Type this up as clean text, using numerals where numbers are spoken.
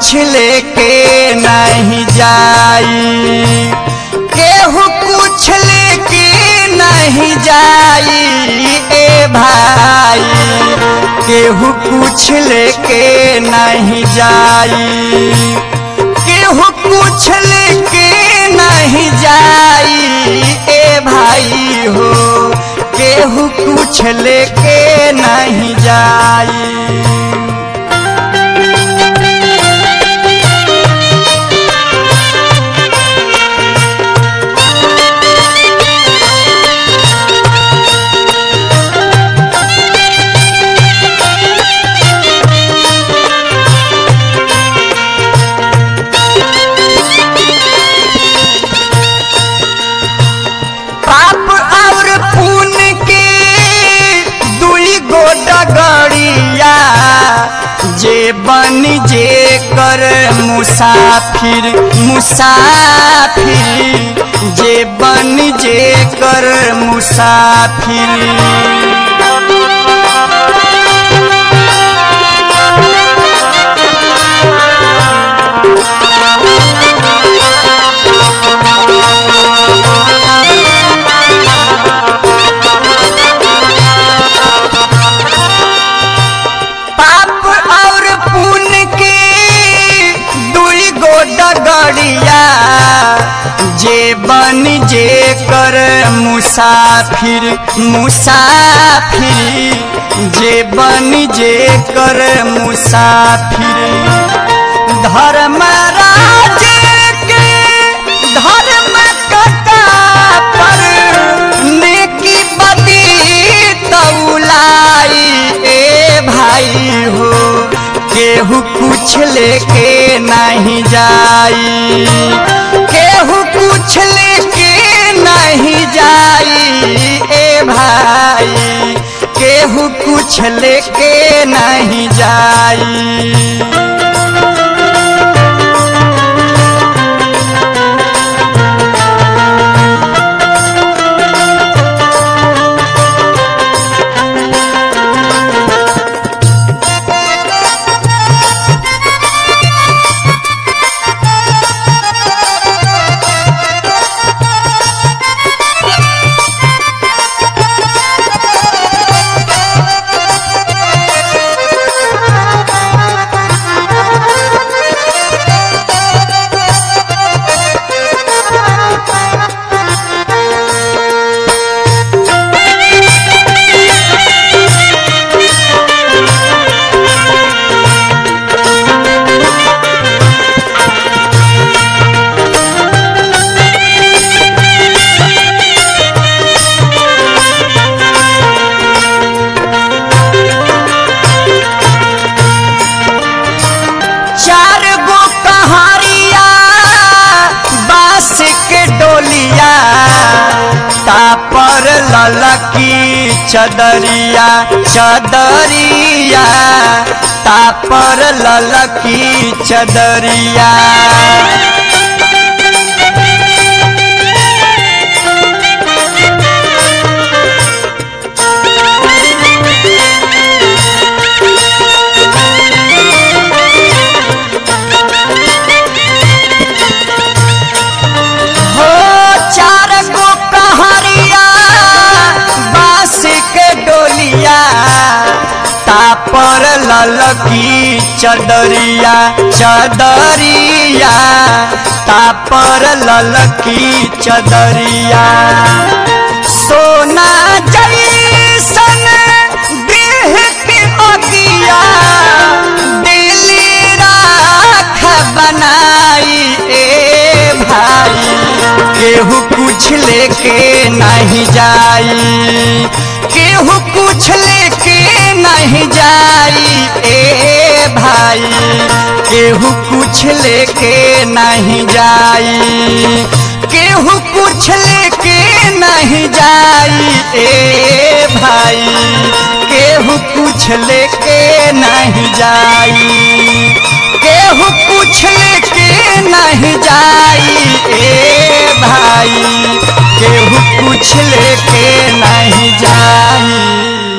कुछ लेके नहीं जाई, केहू कुछ लेके नहीं जाई ए भाई, केहू कुछ लेके नहीं जाई, केहू कुछ लेके नहीं जाई ए भाई हो, केहू कुछ लेके नहीं जाई। जे बन जे कर मुसाफिर मुसाफिर, जे बन जे कर मुसाफिर, जे बन जे कर मुसाफिर मुसाफिर, जे बन जे कर मुसाफिर, धर्मराज के धर्म कथा पर नेकी बदी तौलाई ए भाई हो, केहू कुछ लेके नहीं जाई, केहू कुछ लेके नहीं जाई ए भाई, केहू कुछ लेके नहीं जाई। तापर ललकी चदरिया चदरिया, तापर ललकी चदरिया, तापर ललकी चदरिया चदरिया, तापर ललकी चदरिया, सोना जैसन देह के अगिया दिली राख बनाई ए भाई, केहू कुछ लेके नहीं जाई, केहू कुछ लेके नहीं जाई ए भाई, केहू कुछ लेके नहीं जाई, केहू कुछ लेके नहीं जाई ए भाई, केहू कुछ लेके नहीं जाई, केहू कुछ लेके नहीं जाई ए भाई, केहू कुछ लेके नहीं जाई।